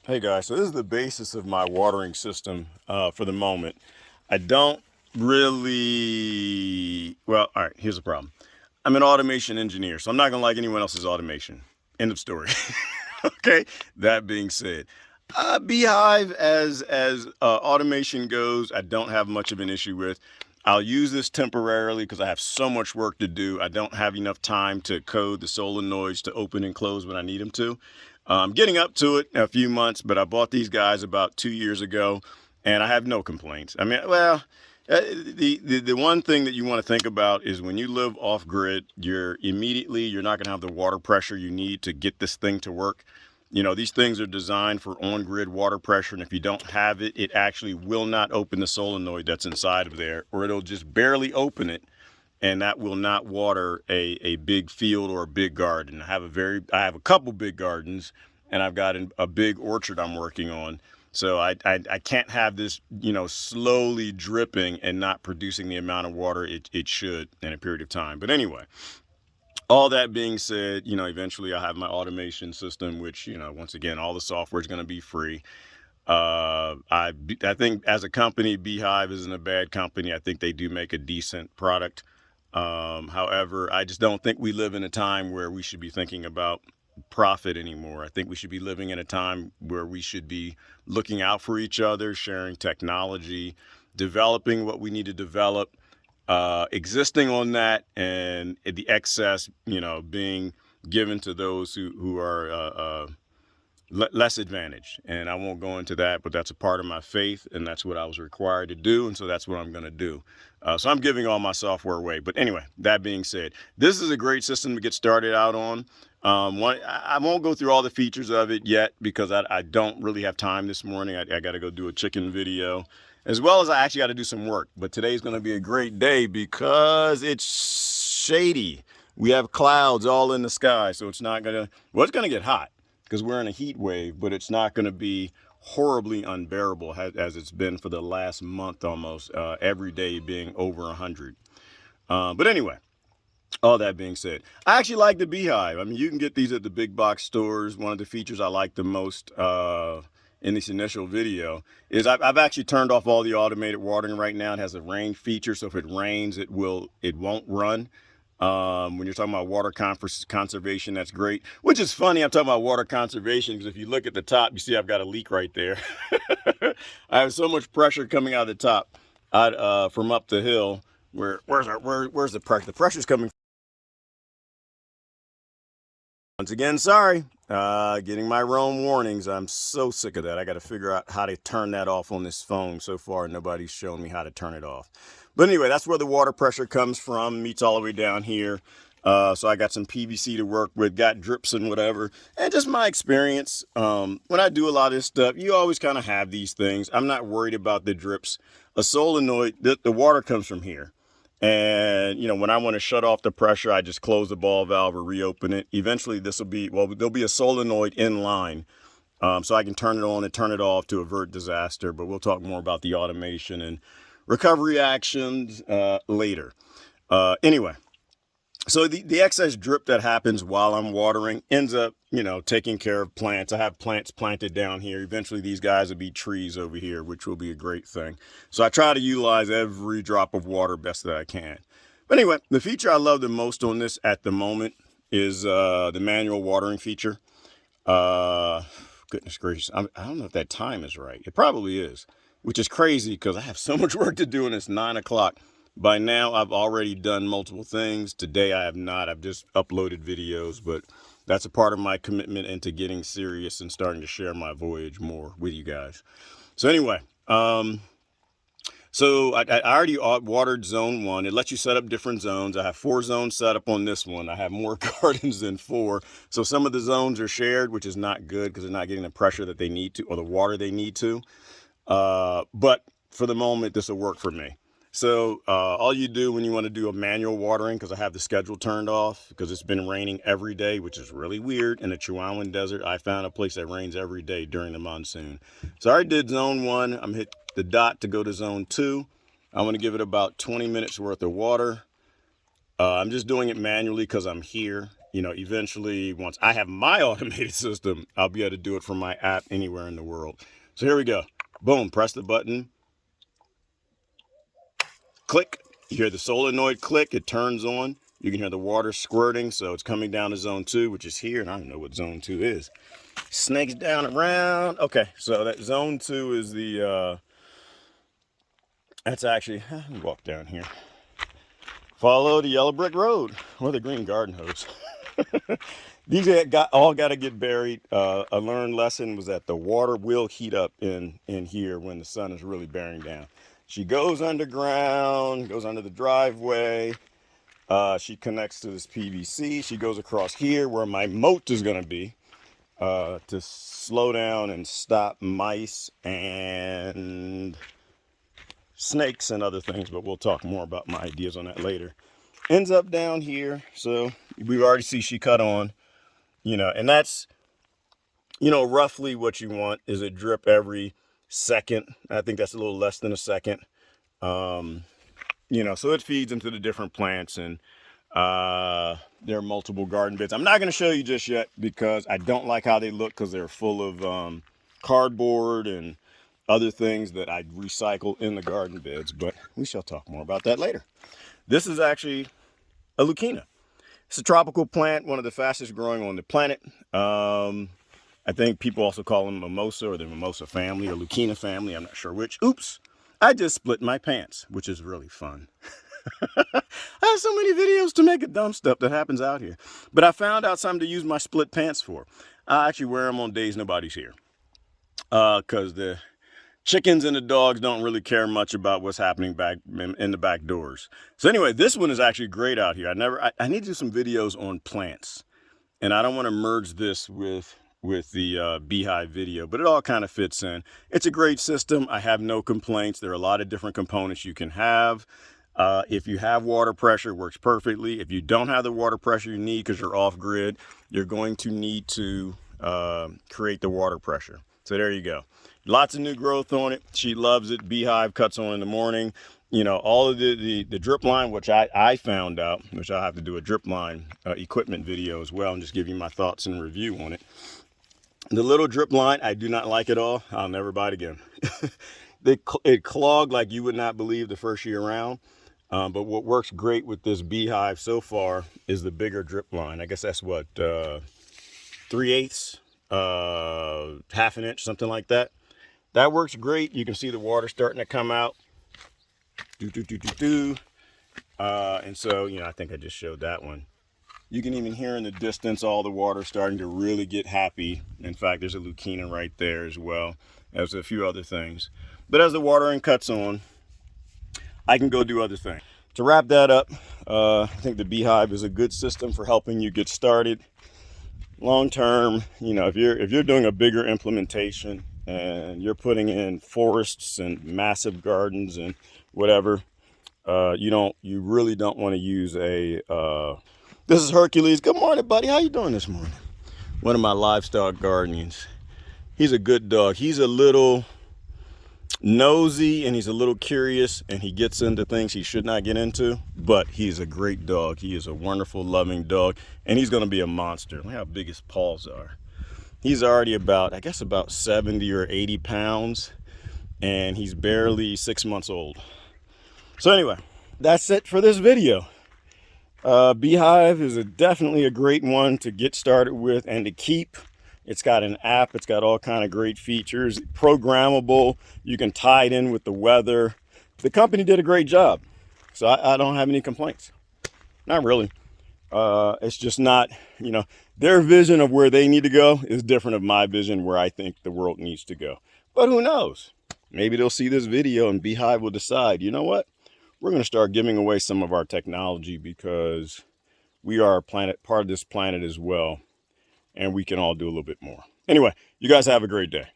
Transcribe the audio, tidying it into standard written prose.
Hey guys, so this is the basis of my watering system for the moment. I don't really, well, all right, here's the problem. I'm an automation engineer, so I'm not going to like anyone else's automation. End of story. Okay, that being said, B-hyve as automation goes, I don't have much of an issue with. I'll use this temporarily because I have so much work to do. I don't have enough time to code the solenoids to open and close when I need them to. I'm getting up to it in a few months, but I bought these guys about 2 years ago, and I have no complaints. I mean, well, the one thing that you want to think about is when you live off grid, you're not going to have the water pressure you need to get this thing to work. You know, these things are designed for on grid water pressure, and if you don't have it, it actually will not open the solenoid that's inside of there, or it'll just barely open it, and that will not water a big field or a big garden. I have a couple big gardens, and I've got a big orchard I'm working on. So I can't have this, slowly dripping and not producing the amount of water it should in a period of time. But anyway, all that being said, eventually I'll have my automation system, which, once again, all the software is going to be free. I think as a company, B-hyve isn't a bad company. I think they do make a decent product. However, I just don't think we live in a time where we should be thinking about profit anymore. I think we should be living in a time where we should be looking out for each other, sharing technology, developing what we need to develop, existing on that, and the excess, being given to those who are less advantaged. And I won't go into that, but that's a part of my faith, and that's what I was required to do, and so that's what I'm going to do. So I'm giving all my software away. But anyway, that being said, this is a great system to get started out on. I won't go through all the features of it yet because I don't really have time this morning. I got to go do a chicken video, as well as I actually got to do some work. But today's going to be a great day because it's shady. We have clouds all in the sky, so it's not going to, well, it's going to get hot because we're in a heat wave, but it's not going to be horribly unbearable as it's been for the last month almost, every day being over 100. But anyway, all that being said, I actually like the B-hyve. I mean, you can get these at the big box stores. One of the features I like the most in this initial video is I've actually turned off all the automated watering right now. It has a rain feature, so if it rains, it won't run. When you're talking about water conservation, that's great. Which is funny, I'm talking about water conservation because if you look at the top, you see I've got a leak right there. I have so much pressure coming out of the top from up the hill. Where's the pressure? The pressure's coming. Once again, sorry. Getting my Rome warnings. I'm so sick of that. I got to figure out how to turn that off on this phone. So far, nobody's shown me how to turn it off. But anyway, that's where the water pressure comes from. Meets all the way down here. So I got some PVC to work with, got drips and whatever. And just my experience. When I do a lot of this stuff, you always kind of have these things. I'm not worried about the drips. A solenoid, the water comes from here. And, when I want to shut off the pressure, I just close the ball valve or reopen it. Eventually, there'll be a solenoid in line. So I can turn it on and turn it off to avert disaster. But we'll talk more about the automation and recovery actions later. Anyway, so the excess drip that happens while I'm watering ends up, taking care of plants. I have plants planted down here. Eventually these guys will be trees over here, which will be a great thing. So I try to utilize every drop of water best that I can. But anyway, the feature I love the most on this at the moment is the manual watering feature. Goodness gracious, I don't know if that time is right. It probably is, which is crazy because I have so much work to do and it's 9 o'clock. By now, I've already done multiple things. Today, I have not. I've just uploaded videos, but that's a part of my commitment into getting serious and starting to share my voyage more with you guys. So anyway, so I already watered zone 1. It lets you set up different zones. I have 4 zones set up on this one. I have more gardens than 4. So some of the zones are shared, which is not good because they're not getting the pressure that they need to or the water they need to. But for the moment, this will work for me. So all you do when you want to do a manual watering, because I have the schedule turned off because it's been raining every day, which is really weird. In the Chihuahuan Desert, I found a place that rains every day during the monsoon. So I already did zone 1. I'm hit the dot to go to zone 2. I'm going to give it about 20 minutes worth of water. I'm just doing it manually because I'm here. you know, eventually once I have my automated system, I'll be able to do it from my app anywhere in the world. So here we go. Boom, press the button, click. You hear the solenoid click, it turns on. You can hear the water squirting, so it's coming down to zone 2, which is here, and I don't know what zone 2 is. Snakes down around. Okay, so that zone 2 is the, that's actually, let me walk down here. Follow the yellow brick road, or the green garden hose. These all got to get buried. A learned lesson was that the water will heat up in here when the sun is really bearing down. She goes underground, goes under the driveway. She connects to this PVC. She goes across here where my moat is going to be to slow down and stop mice and snakes and other things, but we'll talk more about my ideas on that later. Ends up down here, so we already see she cut on, you know, and that's, you know, roughly what you want is a drip every second. I think that's a little less than a second. You know, so it feeds into the different plants, and there are multiple garden beds. I'm not going to show you just yet because I don't like how they look, because they're full of cardboard and other things that I recycle in the garden beds, but we shall talk more about that later. This is actually a Lucina. It's a tropical plant, one of the fastest growing on the planet. I think people also call them mimosa, or the mimosa family, or Lucina family. I'm not sure which. Oops, I just split my pants, which is really fun. I have so many videos to make of dumb stuff that happens out here. But I found out something to use my split pants for. I actually wear them on days nobody's here. Because the chickens and the dogs don't really care much about what's happening back in the back doors. So anyway, this one is actually great out here. I need to do some videos on plants, and I don't want to merge this with the B-hyve video, but it all kind of fits in. It's a great system. I have no complaints. There are a lot of different components you can have. If you have water pressure, it works perfectly. If you don't have the water pressure you need because you're off grid, you're going to need to create the water pressure. So there you go. Lots of new growth on it. She loves it. B-hyve cuts on in the morning. You know, all of the drip line, which I found out, which I'll have to do a drip line equipment video as well, and just give you my thoughts and review on it. The little drip line, I do not like at all. I'll never buy it again. It clogged like you would not believe the first year around. But what works great with this B-hyve so far is the bigger drip line. I guess that's what, 3/8, half an inch, something like that. That works great. You can see the water starting to come out. And so, you know, I think I just showed that one. You can even hear in the distance all the water starting to really get happy. In fact, there's a Lucina right there as well. There's a few other things. But as the watering cuts on, I can go do other things. To wrap that up, I think the B-hyve is a good system for helping you get started. Long term, you know, if you're doing a bigger implementation and you're putting in forests and massive gardens and whatever, you really don't want to use a this is Hercules. Good morning, buddy. How you doing this morning? One of my livestock guardians. He's a good dog. He's a little nosy and he's a little curious, and he gets into things he should not get into, but he's a great dog. He is a wonderful, loving dog, and he's going to be a monster. Look how big his paws are. He's already about 70 or 80 pounds, and he's barely 6 months old. So anyway, that's it for this video. B-hyve is definitely a great one to get started with and to keep. It's got an app. It's got all kind of great features. Programmable. You can tie it in with the weather. The company did a great job. So I don't have any complaints. Not really. It's just not, you know, their vision of where they need to go is different of my vision where I think the world needs to go. But who knows? Maybe they'll see this video and B-hyve will decide, you know what? We're going to start giving away some of our technology because we are part of this planet as well. And we can all do a little bit more. Anyway, you guys have a great day.